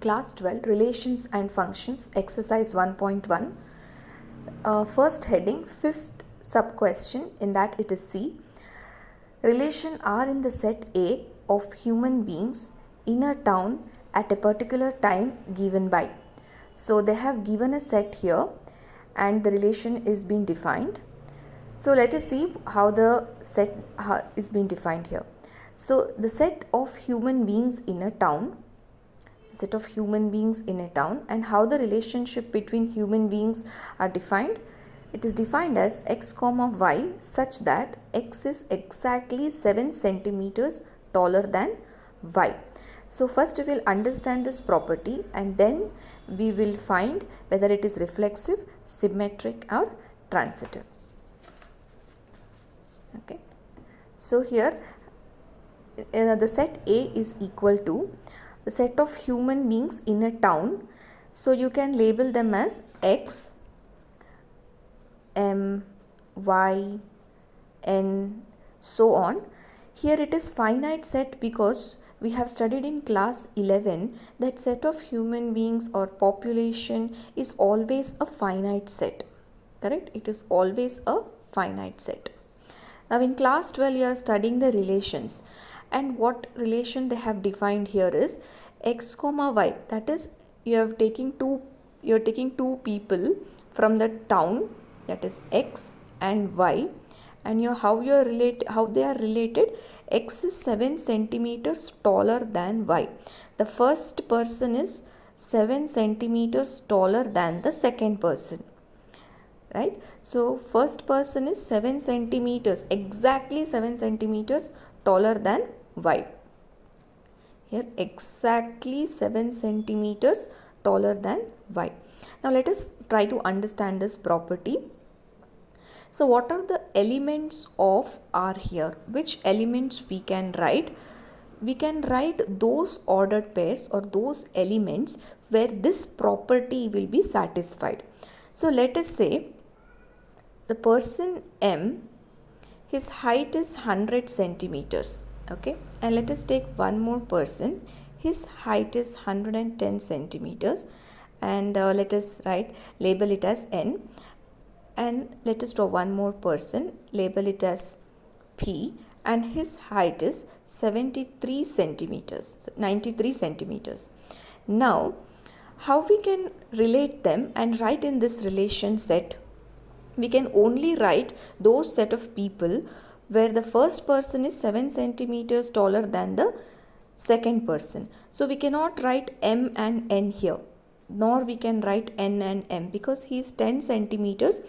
Class 12 Relations and Functions Exercise 1.1 First heading, fifth sub-question, in that it is C. Relation are in the set A of human beings in a town at a particular time given by. So they have given a set here and the relation is being defined. So let us see how the set is being defined here. So the set of human beings in a town, and how the relationship between human beings are defined. It is defined as x comma y such that x is exactly 7 centimeters taller than y. So first we will understand this property and then we will find whether it is reflexive, symmetric or transitive. Okay. So here the set A is equal to the set of human beings in a town. So you can label them as X, M, Y, N, so on. Here it is finite set because we have studied in class 11 that set of human beings or population is always a finite set. Correct? It is always a finite set. Now in class 12 you are studying the relations, and what relation they have defined here is x comma y, that is you are taking two people from the town, that is x and y, and how they are related. X is 7 centimeters taller than y. The first person is 7 centimeters taller than the second person. Right? So first person is 7 centimeters, exactly 7 centimeters taller than y. Here exactly 7 centimeters taller than y. Now let us try to understand this property. So what are the elements of R here? Which elements we can write? We can write those ordered pairs or those elements where this property will be satisfied. So let us say the person M, his height is 100 centimeters. Okay, and let us take one more person, his height is 110 centimeters, and let us label it as N, and let us draw one more person, label it as P, and his height is 73 centimeters, so 93 centimeters. Now how we can relate them and write in this relation set? We can only write those set of people where the first person is 7 centimeters taller than the second person. So we cannot write M and N here, nor we can write N and M because he is 10 centimeters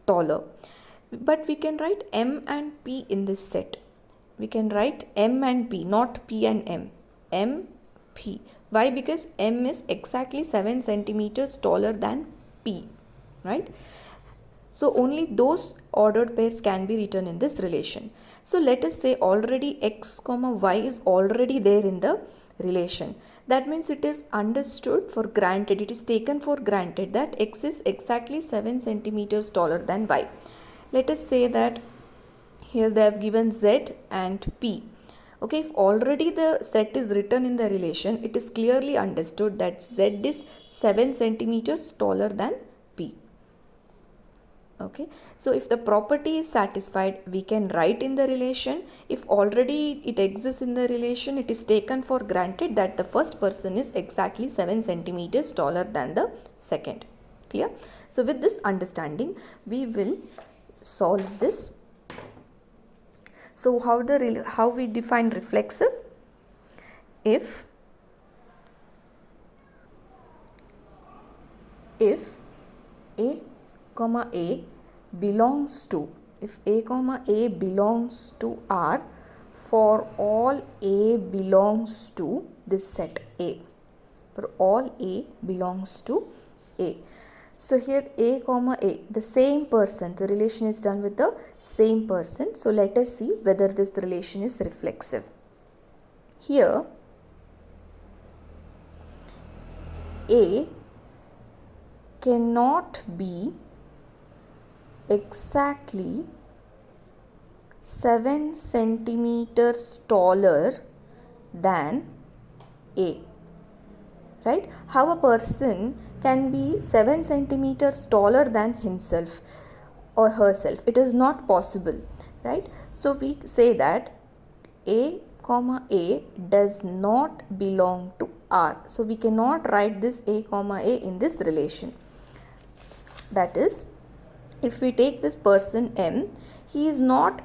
taller. But we can write M and P in this set. We can write M and P, not P and M. M, P. Why? Because M is exactly 7 centimeters taller than P, right? So only those ordered pairs can be written in this relation. So let us say already x comma y is already there in the relation. That means it is understood for granted, it is taken for granted that x is exactly 7 centimeters taller than y. Let us say that here they have given z and p. Okay, if already the set is written in the relation, it is clearly understood that z is 7 centimeters taller than p. Okay, so if the property is satisfied, we can write in the relation. If already it exists in the relation, it is taken for granted that the first person is exactly 7 centimeters taller than the second. Clear? So with this understanding, we will solve this. So how we define reflexive? If A comma A belongs to, if A comma A belongs to R for all A belongs to this set A, for all A belongs to A. So here A comma A, the same person, the relation is done with the same person. So let us see whether this relation is reflexive. Here A cannot be exactly 7 centimeters taller than A, right? How a person can be 7 centimeters taller than himself or herself? It is not possible, right? So we say that A comma A does not belong to R. So we cannot write this A comma A in this relation. That is, if we take this person M, he is not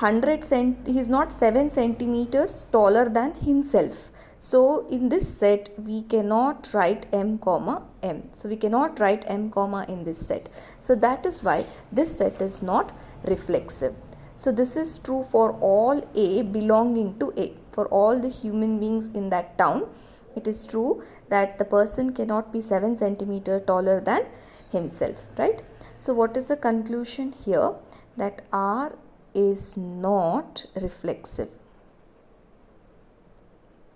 he is not 7 centimeters taller than himself. So in this set we cannot write M comma M. So we cannot write M comma in this set. So that is why this set is not reflexive. So this is true for all A belonging to A. For all the human beings in that town, it is true that the person cannot be 7 centimeter taller than himself, right? So what is the conclusion here? That R is not reflexive.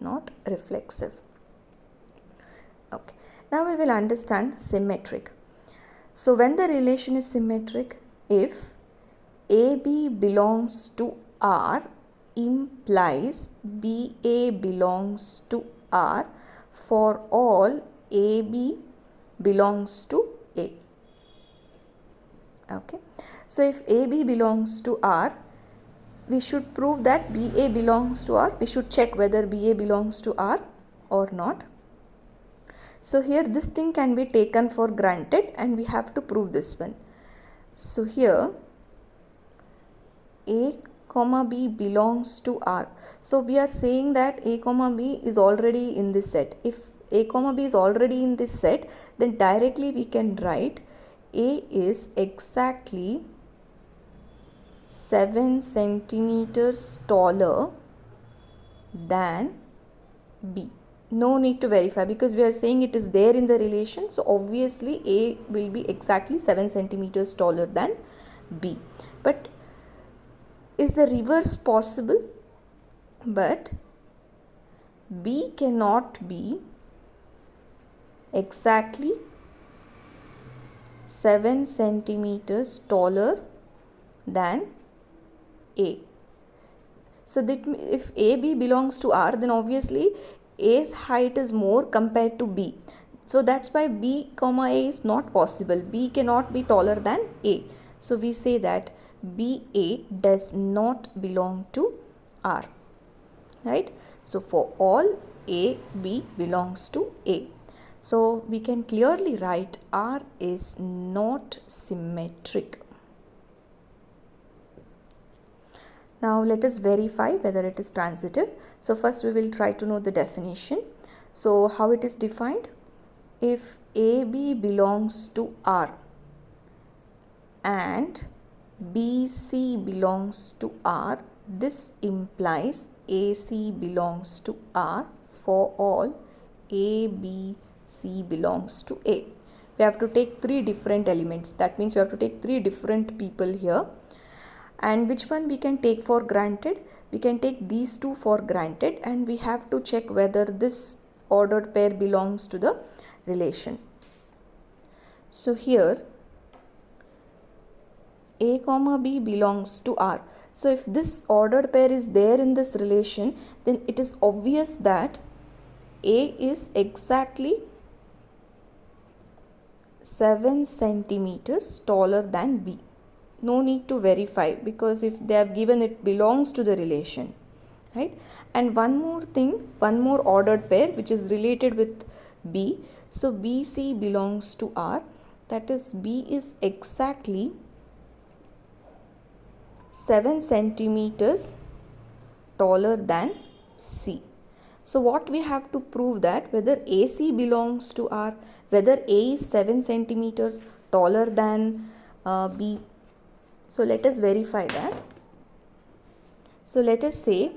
Not reflexive. Okay. Now we will understand symmetric. So when the relation is symmetric, if AB belongs to R implies BA belongs to R for all AB belongs to A. Okay. So if AB belongs to R, we should prove that BA belongs to R. We should check whether BA belongs to R or not. So here this thing can be taken for granted and we have to prove this one. So here A comma B belongs to R. So we are saying that A comma B is already in this set. If A comma B is already in this set, then directly we can write A is exactly 7 centimeters taller than B. No need to verify because we are saying it is there in the relation. So obviously A will be exactly 7 centimeters taller than B. But is the reverse possible? But B cannot be exactly 7 centimeters taller than A. So that if AB belongs to R, then obviously A's height is more compared to B. So that's why B comma A is not possible. B cannot be taller than A. So we say that BA does not belong to R. Right? So for all A, B belongs to A. So we can clearly write R is not symmetric. Now let us verify whether it is transitive. So first we will try to know the definition. So how it is defined? If AB belongs to R and BC belongs to R, this implies AC belongs to R for all ABC belongs to A. We have to take 3 different elements. That means we have to take 3 different people here. And which one we can take for granted? We can take these 2 for granted and we have to check whether this ordered pair belongs to the relation. So here A comma B belongs to R. So if this ordered pair is there in this relation, then it is obvious that A is exactly 7 centimeters taller than B. No need to verify because if they have given it belongs to the relation, right? And one more thing, one more ordered pair which is related with B. So BC belongs to R, that is B is exactly 7 centimeters taller than C. So what we have to prove that whether AC belongs to R, whether A is 7 centimeters taller than B. So let us verify that. So let us say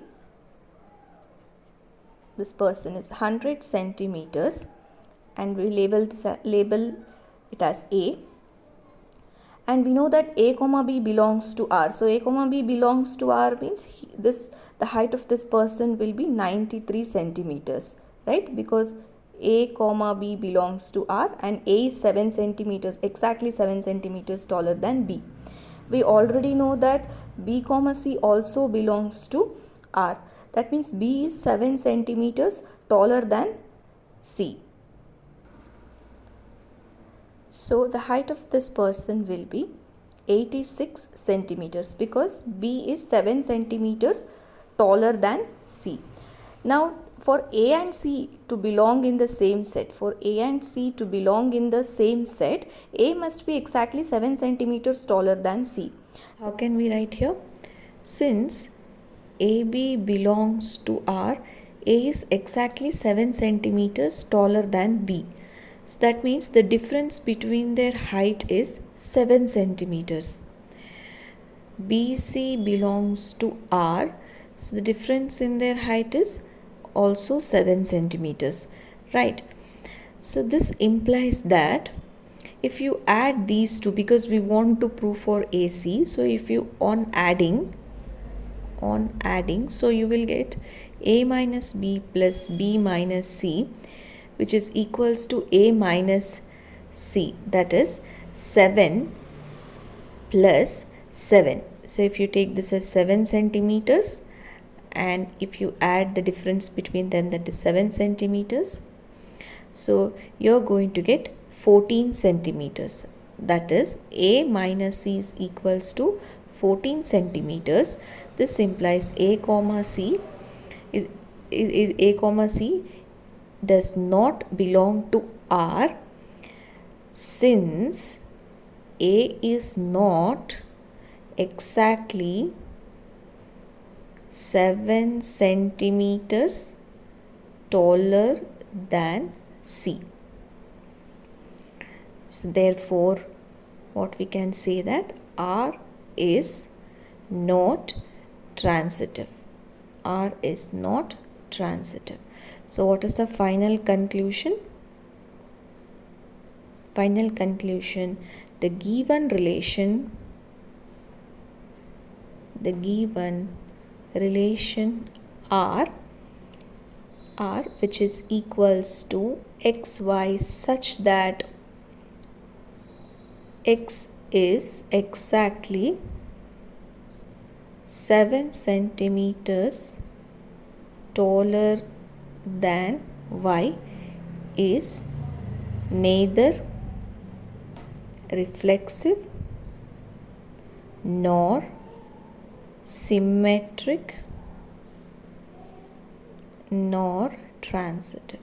this person is 100 centimeters and we label it as A. And we know that A comma B belongs to R. So A comma B belongs to R means the height of this person will be 93 centimeters, right? Because A comma B belongs to R and A is 7 centimeters, exactly 7 centimeters taller than B. We already know that B comma C also belongs to R. That means B is 7 centimeters taller than C. So the height of this person will be 86 centimeters because B is 7 centimeters taller than C. Now for A and C to belong in the same set, A must be exactly 7 centimeters taller than C. How can we write here? Since AB belongs to R, A is exactly 7 centimeters taller than B. So that means the difference between their height is 7 centimeters. BC belongs to R, so the difference in their height is also 7 centimeters, right? So this implies that if you add these two, because we want to prove for AC, so if you on adding, so you will get A minus B plus B minus C, which is equals to A minus C, that is 7 plus 7. So if you take this as 7 centimeters and if you add the difference between them, that is 7 centimeters, so you're going to get 14 centimeters. That is A minus C is equals to 14 centimeters. This implies A comma C does not belong to R, since A is not exactly 7 centimeters taller than C. So therefore what we can say that R is not transitive. R is not transitive. So what is the final conclusion? Final conclusion, the given relation R, which is equals to xy such that x is exactly 7 centimeters taller than y, is neither reflexive nor symmetric nor transitive.